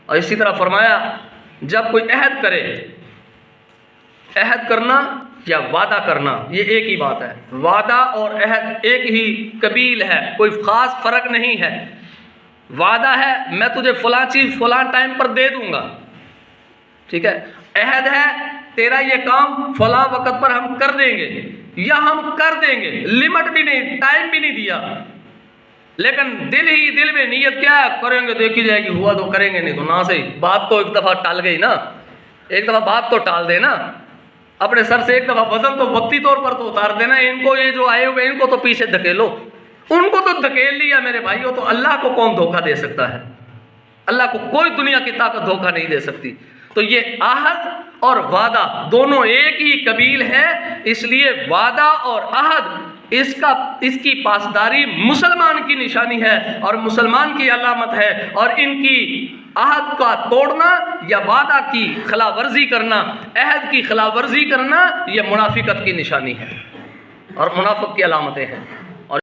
और इसी तरह फरमाया जब कोई अहद करे, अहद करना या वादा करना ये एक ही बात है। वादा और अहद एक ही कबील है, कोई ख़ास फ़र्क नहीं है। वादा है मैं तुझे फ़लाँ चीज़ फ़लाँ टाइम पर दे दूँगा, ठीक है। अहद है तेरा ये काम फ़लाँ वक़्त पर हम कर देंगे, या हम कर देंगे, लिमिट भी नहीं, टाइम भी नहीं दिया, लेकिन दिल में नीयत क्या है, करेंगे देखी जाएगी, हुआ तो करेंगे, नहीं तो ना सही। बात तो एक दफ़ा टाल गई ना, एक दफ़ा बात तो टाल देना, अपने सर से एक दफ़ा वजन तो वक्ती तौर पर तो उतार देना। इनको ये जो आए हुए इनको तो पीछे धकेलो, उनको तो धकेल लिया मेरे भाइयों, तो अल्लाह को कौन धोखा दे सकता है? अल्लाह को कोई दुनिया की ताकत धोखा नहीं दे सकती। तो ये आहद और वादा दोनों एक ही कबील है, इसलिए वादा और आहद इसकी पासदारी मुसलमान की निशानी है और मुसलमान की अलामत है, और इनकी आहद का तोड़ना या वादा की खिलाफवर्जी करना, अहद की खिलाफवर्जी करना, यह मुनाफिकत की निशानी है और मुनाफिक की अलामतें हैं।